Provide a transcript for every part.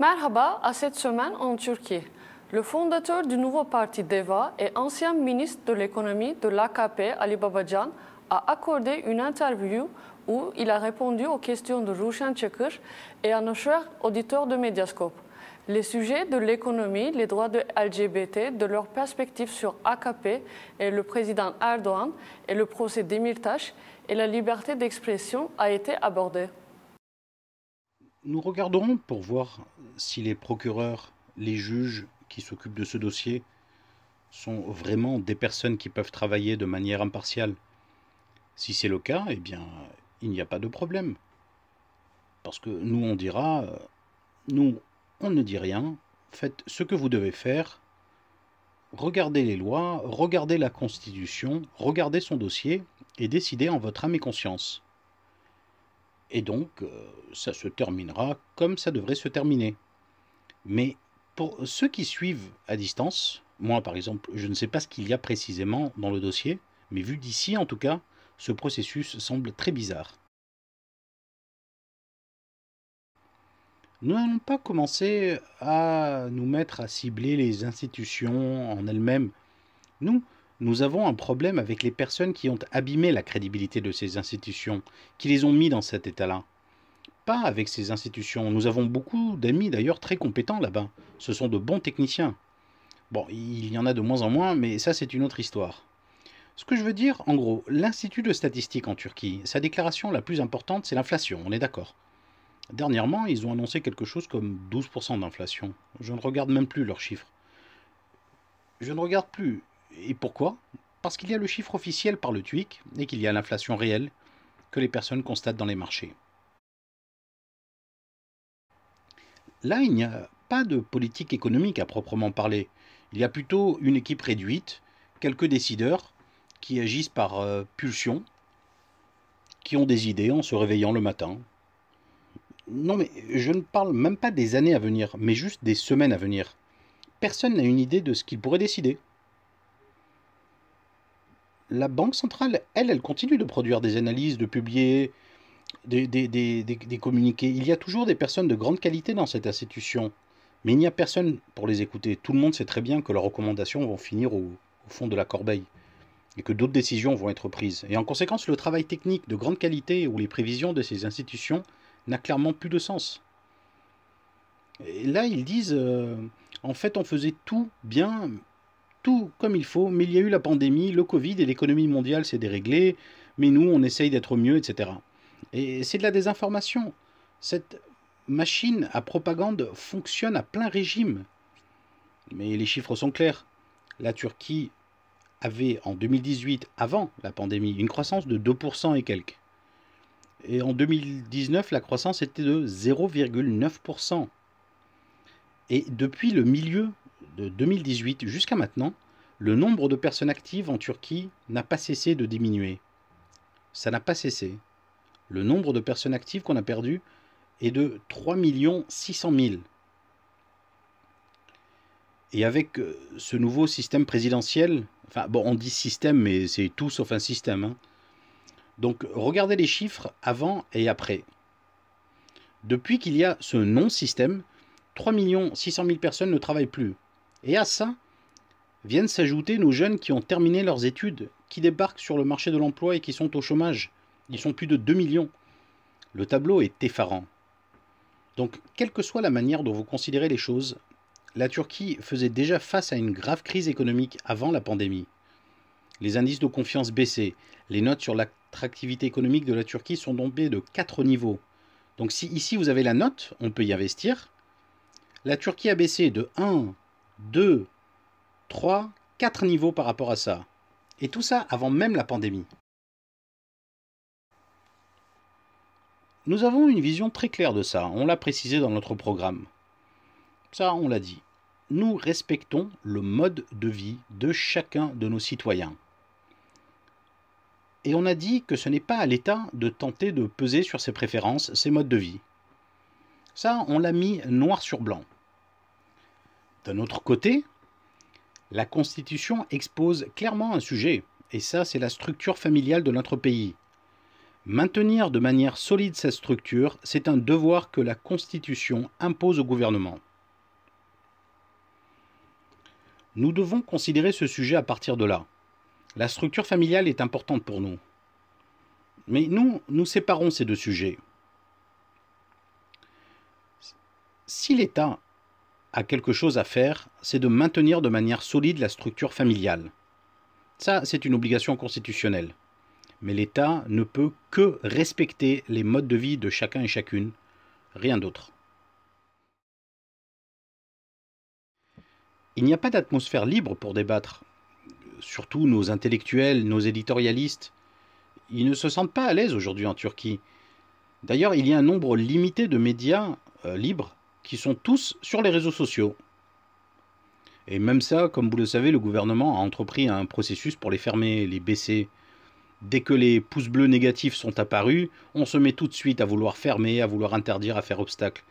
Merhaba, à cette semaine en Turquie. Le fondateur du nouveau parti DEVA et ancien ministre de l'économie de l'AKP, Ali Babacan, a accordé une interview où il a répondu aux questions de Ruşen Çakır et à nos chers auditeurs de Mediascope. Les sujets de l'économie, les droits de LGBT, de leur perspective sur AKP et le président Erdogan et le procès Demirtaş et la liberté d'expression a été abordé. Nous regarderons pour voir si les procureurs, les juges qui s'occupent de ce dossier sont vraiment des personnes qui peuvent travailler de manière impartiale. Si c'est le cas, eh bien, il n'y a pas de problème. Parce que nous, on dira, nous, on ne dit rien, faites ce que vous devez faire, regardez les lois, regardez la Constitution, regardez son dossier et décidez en votre âme et conscience. Et donc, ça se terminera comme ça devrait se terminer. Mais pour ceux qui suivent à distance, moi par exemple, je ne sais pas ce qu'il y a précisément dans le dossier, mais vu d'ici en tout cas, ce processus semble très bizarre. Nous n'allons pas commencer à nous mettre à cibler les institutions en elles-mêmes. Nous avons un problème avec les personnes qui ont abîmé la crédibilité de ces institutions, qui les ont mis dans cet état-là. Pas avec ces institutions. Nous avons beaucoup d'amis d'ailleurs très compétents là-bas. Ce sont de bons techniciens. Bon, il y en a de moins en moins, mais ça c'est une autre histoire. Ce que je veux dire, en gros, l'Institut de statistique en Turquie, sa déclaration la plus importante, c'est l'inflation, on est d'accord. Dernièrement, ils ont annoncé quelque chose comme 12% d'inflation. Je ne regarde même plus leurs chiffres. Je ne regarde plus. Et pourquoi? Parce qu'il y a le chiffre officiel par le TÜİK et qu'il y a l'inflation réelle que les personnes constatent dans les marchés. Là, il n'y a pas de politique économique à proprement parler. Il y a plutôt une équipe réduite, quelques décideurs qui agissent par pulsion, qui ont des idées en se réveillant le matin. Non mais je ne parle même pas des années à venir, mais juste des semaines à venir. Personne n'a une idée de ce qu'il pourrait décider. La Banque centrale, elle continue de produire des analyses, de publier des communiqués. Il y a toujours des personnes de grande qualité dans cette institution, mais il n'y a personne pour les écouter. Tout le monde sait très bien que leurs recommandations vont finir au fond de la corbeille et que d'autres décisions vont être prises. Et en conséquence, le travail technique de grande qualité ou les prévisions de ces institutions n'a clairement plus de sens. Et là, ils disent, en fait, on faisait tout bien, tout comme il faut, mais il y a eu la pandémie, le Covid et l'économie mondiale s'est déréglée, mais nous, on essaye d'être mieux, etc. Et c'est de la désinformation. Cette machine à propagande fonctionne à plein régime. Mais les chiffres sont clairs. La Turquie avait en 2018, avant la pandémie, une croissance de 2% et quelques. Et en 2019, la croissance était de 0,9%. Et depuis le milieu de 2018 jusqu'à maintenant, le nombre de personnes actives en Turquie n'a pas cessé de diminuer. Ça n'a pas cessé. Le nombre de personnes actives qu'on a perdu est de 3 600 000. Et avec ce nouveau système présidentiel, enfin bon, on dit système, mais c'est tout sauf un système. Hein. Donc regardez les chiffres avant et après. Depuis qu'il y a ce non-système, 3 600 000 personnes ne travaillent plus. Et à ça, viennent s'ajouter nos jeunes qui ont terminé leurs études, qui débarquent sur le marché de l'emploi et qui sont au chômage. Ils sont plus de 2 millions. Le tableau est effarant. Donc, quelle que soit la manière dont vous considérez les choses, la Turquie faisait déjà face à une grave crise économique avant la pandémie. Les indices de confiance baissaient. Les notes sur l'attractivité économique de la Turquie sont tombées de 4 niveaux. Donc si ici vous avez la note, on peut y investir. La Turquie a baissé de 1, 2, 3, 4 niveaux par rapport à ça. Et tout ça avant même la pandémie. Nous avons une vision très claire de ça, on l'a précisé dans notre programme. Ça, on l'a dit. Nous respectons le mode de vie de chacun de nos citoyens. Et on a dit que ce n'est pas à l'État de tenter de peser sur ses préférences, ses modes de vie. Ça, on l'a mis noir sur blanc. D'un autre côté, la Constitution expose clairement un sujet, et ça, c'est la structure familiale de notre pays. Maintenir de manière solide cette structure, c'est un devoir que la Constitution impose au gouvernement. Nous devons considérer ce sujet à partir de là. La structure familiale est importante pour nous. Mais nous séparons ces deux sujets. Si l'État a quelque chose à faire, c'est de maintenir de manière solide la structure familiale. Ça, c'est une obligation constitutionnelle. Mais l'État ne peut que respecter les modes de vie de chacun et chacune, rien d'autre. Il n'y a pas d'atmosphère libre pour débattre. Surtout nos intellectuels, nos éditorialistes, ils ne se sentent pas à l'aise aujourd'hui en Turquie. D'ailleurs, il y a un nombre limité de médias libres qui sont tous sur les réseaux sociaux. Et même ça, comme vous le savez, le gouvernement a entrepris un processus pour les fermer, les baisser. Dès que les pouces bleus négatifs sont apparus, on se met tout de suite à vouloir fermer, à vouloir interdire, à faire obstacle.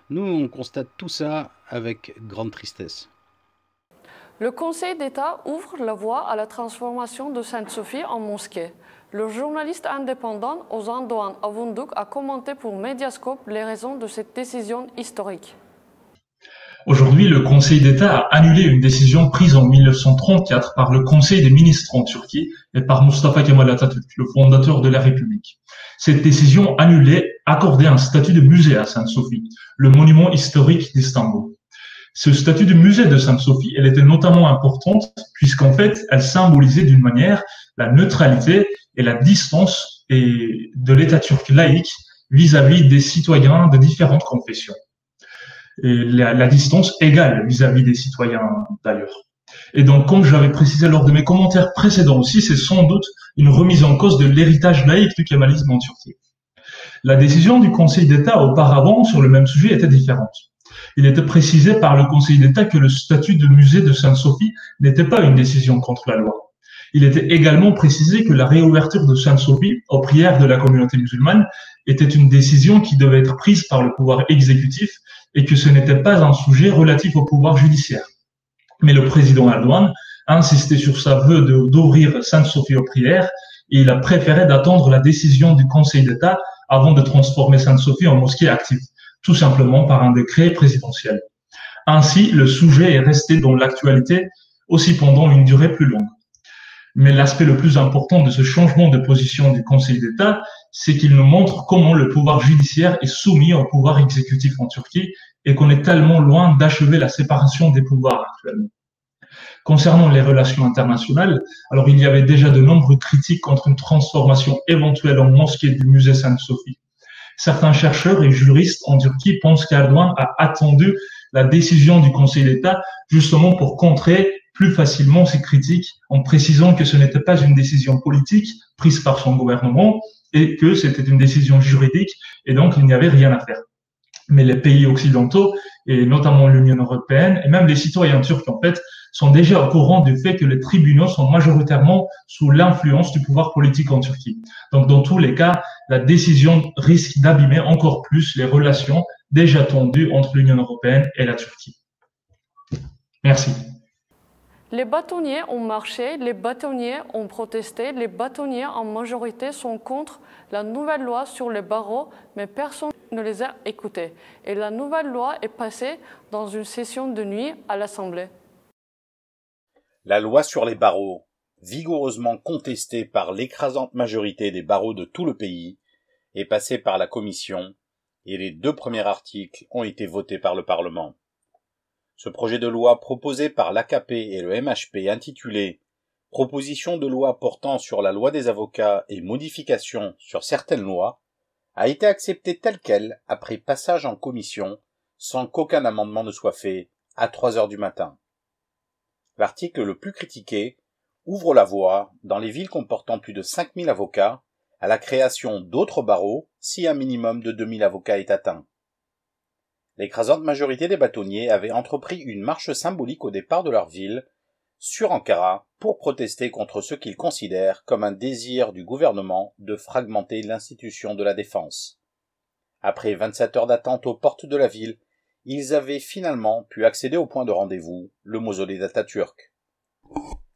Nous, on constate tout ça avec grande tristesse. Le Conseil d'État ouvre la voie à la transformation de Sainte-Sophie en mosquée. Le journaliste indépendant Ozan Doğan Avunduk a commenté pour Mediascope les raisons de cette décision historique. Aujourd'hui, le Conseil d'État a annulé une décision prise en 1934 par le Conseil des ministres en Turquie et par Mustafa Kemal Atatürk, le fondateur de la République. Cette décision annulée accordait un statut de musée à Sainte-Sophie, le monument historique d'Istanbul. Ce statut de musée de Sainte-Sophie, elle était notamment importante puisqu'en fait, elle symbolisait d'une manière la neutralité et la distance de l'État turc laïque vis-à-vis des citoyens de différentes confessions. Et la distance égale vis-à-vis des citoyens d'ailleurs. Et donc, comme j'avais précisé lors de mes commentaires précédents aussi, c'est sans doute une remise en cause de l'héritage laïque du kémalisme en Turquie. La décision du Conseil d'État auparavant sur le même sujet était différente. Il était précisé par le Conseil d'État que le statut de musée de Sainte-Sophie n'était pas une décision contre la loi. Il était également précisé que la réouverture de Sainte-Sophie aux prières de la communauté musulmane était une décision qui devait être prise par le pouvoir exécutif et que ce n'était pas un sujet relatif au pouvoir judiciaire. Mais le président Erdogan a insisté sur sa vœu d'ouvrir Sainte-Sophie aux prières et il a préféré d'attendre la décision du Conseil d'État avant de transformer Sainte-Sophie en mosquée active, tout simplement par un décret présidentiel. Ainsi, le sujet est resté dans l'actualité aussi pendant une durée plus longue. Mais l'aspect le plus important de ce changement de position du Conseil d'État, c'est qu'il nous montre comment le pouvoir judiciaire est soumis au pouvoir exécutif en Turquie et qu'on est tellement loin d'achever la séparation des pouvoirs actuellement. Concernant les relations internationales, alors il y avait déjà de nombreuses critiques contre une transformation éventuelle en mosquée du musée Sainte-Sophie. Certains chercheurs et juristes en Turquie pensent qu'Erdogan a attendu la décision du Conseil d'État justement pour contrer plus facilement ces critiques en précisant que ce n'était pas une décision politique prise par son gouvernement et que c'était une décision juridique et donc il n'y avait rien à faire. Mais les pays occidentaux et notamment l'Union européenne et même les citoyens turcs en fait sont déjà au courant du fait que les tribunaux sont majoritairement sous l'influence du pouvoir politique en Turquie. Donc dans tous les cas, la décision risque d'abîmer encore plus les relations déjà tendues entre l'Union européenne et la Turquie. Merci. Les bâtonniers ont marché, les bâtonniers ont protesté, les bâtonniers en majorité sont contre la nouvelle loi sur les barreaux, mais personne ne les a écoutés. Et la nouvelle loi est passée dans une session de nuit à l'Assemblée. La loi sur les barreaux, vigoureusement contestée par l'écrasante majorité des barreaux de tout le pays, est passée par la Commission et les 2 premiers articles ont été votés par le Parlement. Ce projet de loi proposé par l'AKP et le MHP intitulé « Proposition de loi portant sur la loi des avocats et modifications sur certaines lois » a été accepté tel quel après passage en commission sans qu'aucun amendement ne soit fait à 3 heures du matin. L'article le plus critiqué ouvre la voie, dans les villes comportant plus de 5000 avocats, à la création d'autres barreaux si un minimum de 2000 avocats est atteint. L'écrasante majorité des bâtonniers avait entrepris une marche symbolique au départ de leur ville, sur Ankara, pour protester contre ce qu'ils considèrent comme un désir du gouvernement de fragmenter l'institution de la défense. Après 27 heures d'attente aux portes de la ville, ils avaient finalement pu accéder au point de rendez-vous, le mausolée d'Atatürk.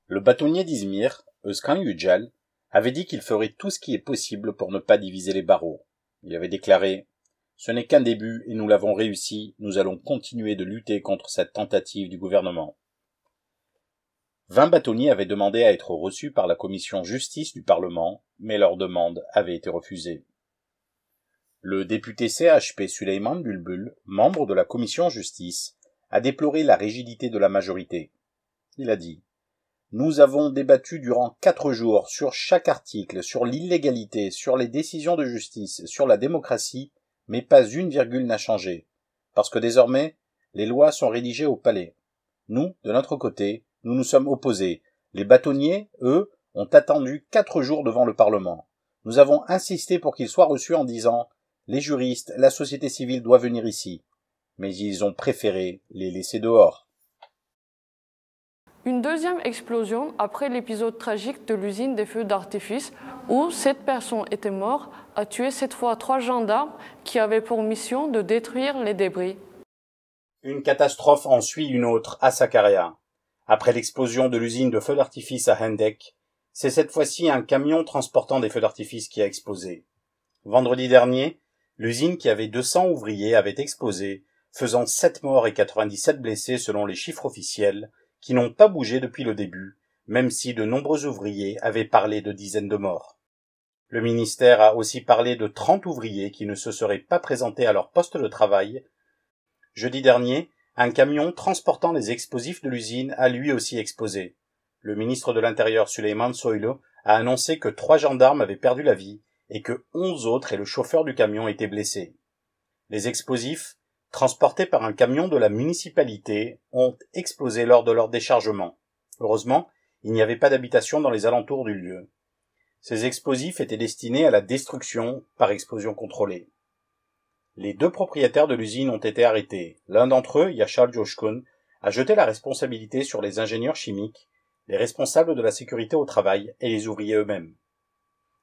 Le bâtonnier d'Izmir, Özkan Yücel, avait dit qu'il ferait tout ce qui est possible pour ne pas diviser les barreaux. Il avait déclaré « Ce n'est qu'un début et nous l'avons réussi, nous allons continuer de lutter contre cette tentative du gouvernement. » 20 bâtonniers avaient demandé à être reçus par la commission justice du Parlement, mais leur demande avait été refusée. Le député CHP Süleyman Bulbul, membre de la commission justice, a déploré la rigidité de la majorité. Il a dit « Nous avons débattu durant 4 jours sur chaque article, sur l'illégalité, sur les décisions de justice, sur la démocratie, mais pas une virgule n'a changé, parce que désormais, les lois sont rédigées au palais. Nous, de notre côté, nous nous sommes opposés. Les bâtonniers, eux, ont attendu 4 jours devant le Parlement. Nous avons insisté pour qu'ils soient reçus en disant « Les juristes, la société civile doit venir ici ». Mais ils ont préféré les laisser dehors. Une deuxième explosion après l'épisode tragique de l'usine des feux d'artifice où 7 personnes étaient mortes a tué cette fois 3 gendarmes qui avaient pour mission de détruire les débris. Une catastrophe en suit une autre à Sakarya. Après l'explosion de l'usine de feux d'artifice à Hendek, c'est cette fois-ci un camion transportant des feux d'artifice qui a explosé. Vendredi dernier, l'usine qui avait 200 ouvriers avait explosé, faisant 7 morts et 97 blessés selon les chiffres officiels, qui n'ont pas bougé depuis le début, même si de nombreux ouvriers avaient parlé de dizaines de morts. Le ministère a aussi parlé de 30 ouvriers qui ne se seraient pas présentés à leur poste de travail. Jeudi dernier, un camion transportant les explosifs de l'usine a lui aussi explosé. Le ministre de l'Intérieur Süleyman Soylu a annoncé que 3 gendarmes avaient perdu la vie et que 11 autres et le chauffeur du camion étaient blessés. Les explosifs, transportés par un camion de la municipalité, ont explosé lors de leur déchargement. Heureusement, il n'y avait pas d'habitation dans les alentours du lieu. Ces explosifs étaient destinés à la destruction par explosion contrôlée. Les 2 propriétaires de l'usine ont été arrêtés. L'un d'entre eux, Yashar Joshkun, a jeté la responsabilité sur les ingénieurs chimiques, les responsables de la sécurité au travail et les ouvriers eux-mêmes.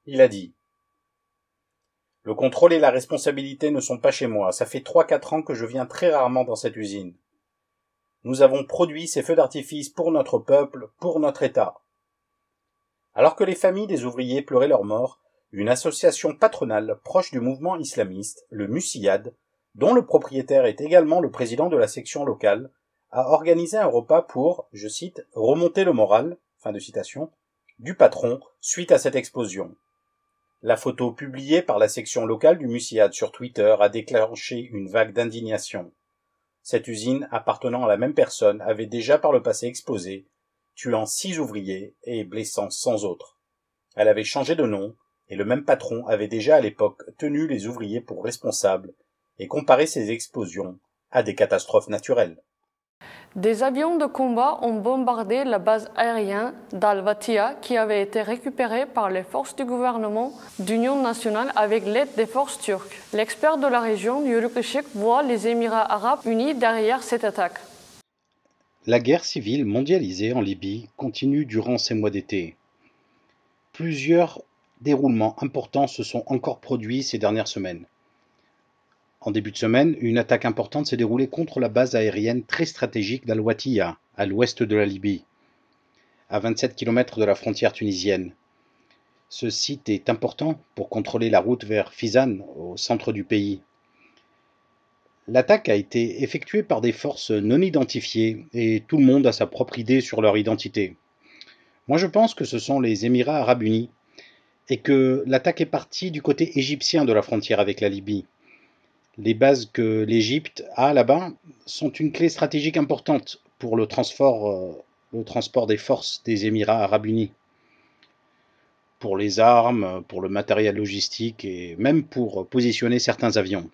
Il a dit « Le contrôle et la responsabilité ne sont pas chez moi. Ça fait 3-4 ans que je viens très rarement dans cette usine. Nous avons produit ces feux d'artifice pour notre peuple, pour notre État. » Alors que les familles des ouvriers pleuraient leur mort, une association patronale proche du mouvement islamiste, le Musiyad, dont le propriétaire est également le président de la section locale, a organisé un repas pour, je cite, « remonter le moral », fin de citation, du patron suite à cette explosion. La photo publiée par la section locale du Musiyad sur Twitter a déclenché une vague d'indignation. Cette usine, appartenant à la même personne, avait déjà par le passé explosé, tuant 6 ouvriers et blessant 100 autres. Elle avait changé de nom, et le même patron avait déjà à l'époque tenu les ouvriers pour responsables et comparé ces explosions à des catastrophes naturelles. Des avions de combat ont bombardé la base aérienne d'Al-Watiya qui avait été récupérée par les forces du gouvernement d'union nationale avec l'aide des forces turques. L'expert de la région, Yörük Işık, voit les Émirats arabes unis derrière cette attaque. La guerre civile mondialisée en Libye continue durant ces mois d'été. Plusieurs déroulements importants se sont encore produits ces dernières semaines. En début de semaine, une attaque importante s'est déroulée contre la base aérienne très stratégique d'Al-Watiya, à l'ouest de la Libye, à 27 km de la frontière tunisienne. Ce site est important pour contrôler la route vers Fizan, au centre du pays. L'attaque a été effectuée par des forces non identifiées et tout le monde a sa propre idée sur leur identité. Moi je pense que ce sont les Émirats arabes unis et que l'attaque est partie du côté égyptien de la frontière avec la Libye. Les bases que l'Égypte a là-bas sont une clé stratégique importante pour le transport des forces des Émirats arabes unis. Pour les armes, pour le matériel logistique et même pour positionner certains avions.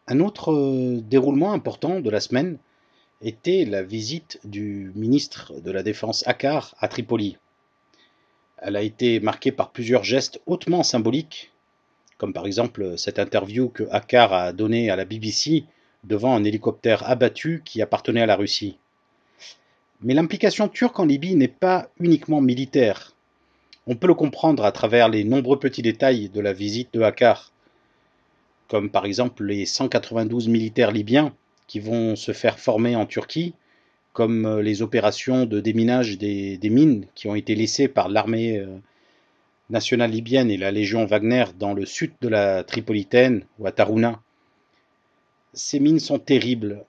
Un autre déroulement important de la semaine était la visite du ministre de la Défense Akkar à Tripoli. Elle a été marquée par plusieurs gestes hautement symboliques, comme par exemple cette interview que Akkar a donnée à la BBC devant un hélicoptère abattu qui appartenait à la Russie. Mais l'implication turque en Libye n'est pas uniquement militaire. On peut le comprendre à travers les nombreux petits détails de la visite de Akkar, comme par exemple les 192 militaires libyens qui vont se faire former en Turquie comme les opérations de déminage des mines qui ont été laissées par l'armée nationale libyenne et la Légion Wagner dans le sud de la Tripolitaine ou à Tarhouna. Ces mines sont terribles.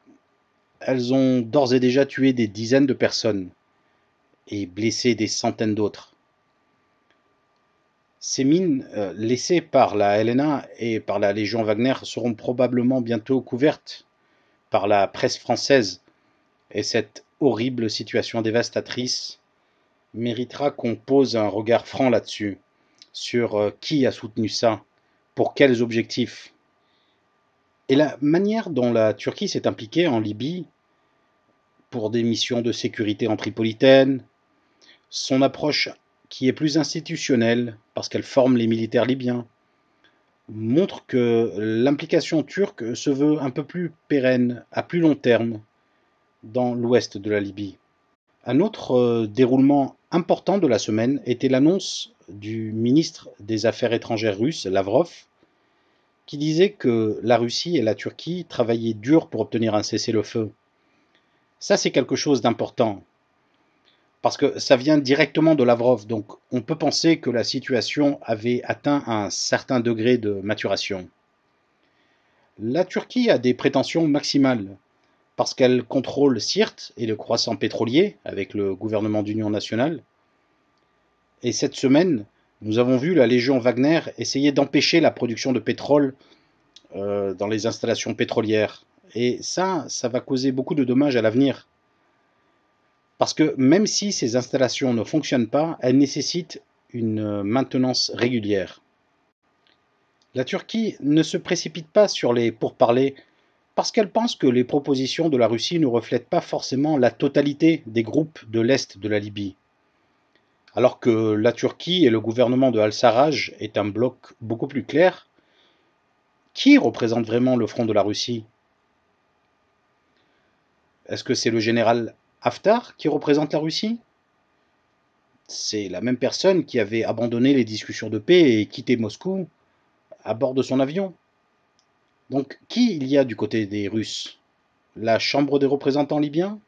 Elles ont d'ores et déjà tué des dizaines de personnes et blessé des centaines d'autres. Ces mines laissées par la LNA et par la Légion Wagner seront probablement bientôt couvertes par la presse française, et cette horrible situation dévastatrice méritera qu'on pose un regard franc là-dessus, sur qui a soutenu ça, pour quels objectifs. Et la manière dont la Turquie s'est impliquée en Libye pour des missions de sécurité en Tripolitaine, son approche qui est plus institutionnelle parce qu'elle forme les militaires libyens, montre que l'implication turque se veut un peu plus pérenne, à plus long terme, dans l'ouest de la Libye. Un autre déroulement important de la semaine était l'annonce du ministre des Affaires étrangères russe, Lavrov, qui disait que la Russie et la Turquie travaillaient dur pour obtenir un cessez-le-feu. Ça, c'est quelque chose d'important, parce que ça vient directement de Lavrov, donc on peut penser que la situation avait atteint un certain degré de maturation. La Turquie a des prétentions maximales, parce qu'elle contrôle Sirte et le croissant pétrolier avec le gouvernement d'union nationale. Et cette semaine, nous avons vu la Légion Wagner essayer d'empêcher la production de pétrole dans les installations pétrolières. Et ça va causer beaucoup de dommages à l'avenir. Parce que même si ces installations ne fonctionnent pas, elles nécessitent une maintenance régulière. La Turquie ne se précipite pas sur les pourparlers parce qu'elle pense que les propositions de la Russie ne reflètent pas forcément la totalité des groupes de l'Est de la Libye. Alors que la Turquie et le gouvernement de Al-Sarraj est un bloc beaucoup plus clair, qui représente vraiment le front de la Russie? Est-ce que c'est le général Haftar qui représente la Russie? C'est la même personne qui avait abandonné les discussions de paix et quitté Moscou à bord de son avion. Donc, qui il y a du côté des Russes? La Chambre des représentants libyens?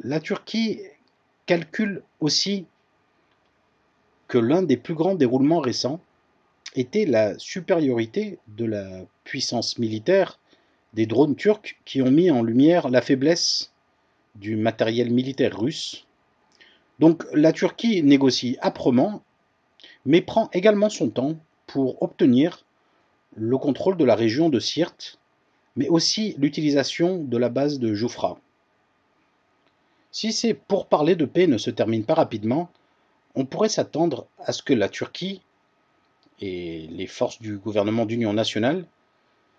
La Turquie calcule aussi que l'un des plus grands déroulements récents était la supériorité de la puissance militaire des drones turcs qui ont mis en lumière la faiblesse du matériel militaire russe. Donc la Turquie négocie âprement, mais prend également son temps pour obtenir le contrôle de la région de Sirte, mais aussi l'utilisation de la base de Joufra. Si ces pourparlers de paix ne se terminent pas rapidement, on pourrait s'attendre à ce que la Turquie et les forces du gouvernement d'union nationale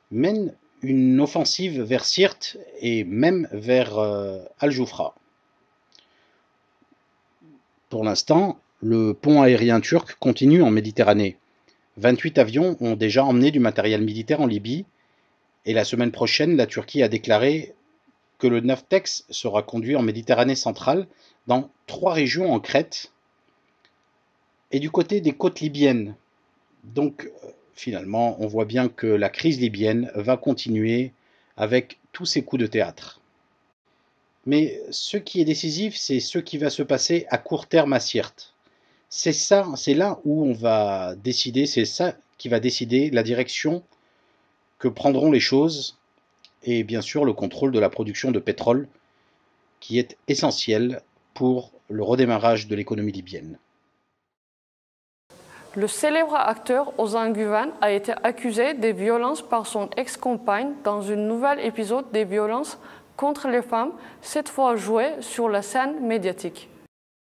mènent une offensive vers Sirte et même vers Al-Joufra. Pour l'instant, le pont aérien turc continue en Méditerranée. 28 avions ont déjà emmené du matériel militaire en Libye, et la semaine prochaine, la Turquie a déclaré que le Navtex sera conduit en Méditerranée centrale, dans 3 régions en Crète, et du côté des côtes libyennes. Donc, finalement, on voit bien que la crise libyenne va continuer avec tous ces coups de théâtre. Mais ce qui est décisif, c'est ce qui va se passer à court terme à Sirte. C'est là où on va décider, c'est ça qui va décider la direction que prendront les choses, et bien sûr le contrôle de la production de pétrole, qui est essentiel pour le redémarrage de l'économie libyenne. Le célèbre acteur Ozan Güven a été accusé de violences par son ex-compagne dans un nouvel épisode des violences contre les femmes, cette fois joué sur la scène médiatique.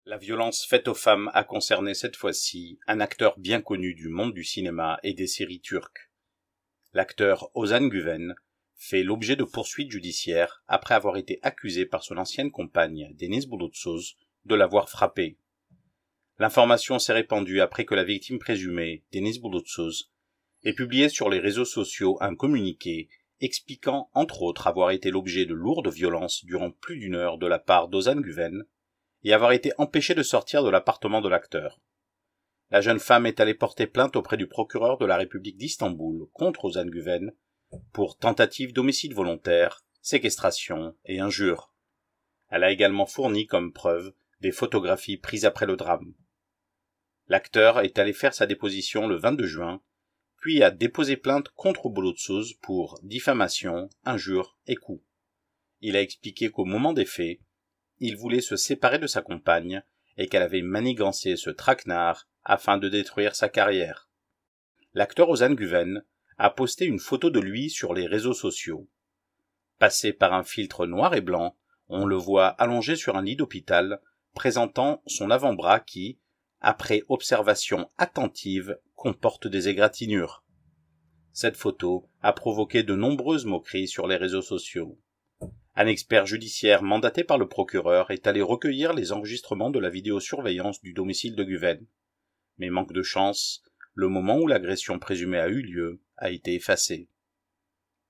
La violence faite aux femmes a concerné cette fois-ci un acteur bien connu du monde du cinéma et des séries turques. L'acteur Ozan Güven fait l'objet de poursuites judiciaires après avoir été accusé par son ancienne compagne, Deniz Bulutsuz, de l'avoir frappé. L'information s'est répandue après que la victime présumée, Deniz Bulutsuz, ait publié sur les réseaux sociaux un communiqué expliquant entre autres avoir été l'objet de lourdes violences durant plus d'1 heure de la part d'Ozan Güven et avoir été empêchée de sortir de l'appartement de l'acteur. La jeune femme est allée porter plainte auprès du procureur de la République d'Istanbul contre Ozan Güven pour tentative d'homicide volontaire séquestration et injures. Elle a également fourni comme preuve des photographies prises après le drame. L'acteur est allé faire sa déposition le 22 juin, puis a déposé plainte contre Bolotsuz pour diffamation, injures et coups. Il a expliqué qu'au moment des faits, il voulait se séparer de sa compagne et qu'elle avait manigancé ce traquenard afin de détruire sa carrière. L'acteur Ozan Güven a posté une photo de lui sur les réseaux sociaux. Passé par un filtre noir et blanc, on le voit allongé sur un lit d'hôpital, présentant son avant-bras qui, après observation attentive, comporte des égratignures. Cette photo a provoqué de nombreuses moqueries sur les réseaux sociaux. Un expert judiciaire mandaté par le procureur est allé recueillir les enregistrements de la vidéosurveillance du domicile de Güven. Mais manque de chance, le moment où l'agression présumée a eu lieu a été effacé.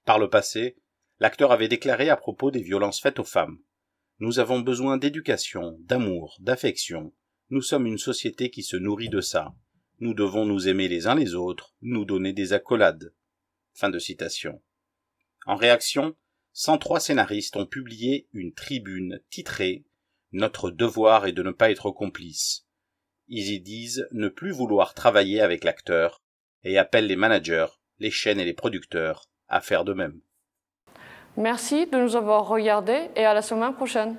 Par le passé, l'acteur avait déclaré à propos des violences faites aux femmes : « Nous avons besoin d'éducation, d'amour, d'affection. Nous sommes une société qui se nourrit de ça. Nous devons nous aimer les uns les autres, nous donner des accolades. » Fin de citation. En réaction, 103 scénaristes ont publié une tribune titrée « Notre devoir est de ne pas être complice ». Ils y disent ne plus vouloir travailler avec l'acteur et appellent les managers, les chaînes et les producteurs à faire de même. Merci de nous avoir regardés et à la semaine prochaine.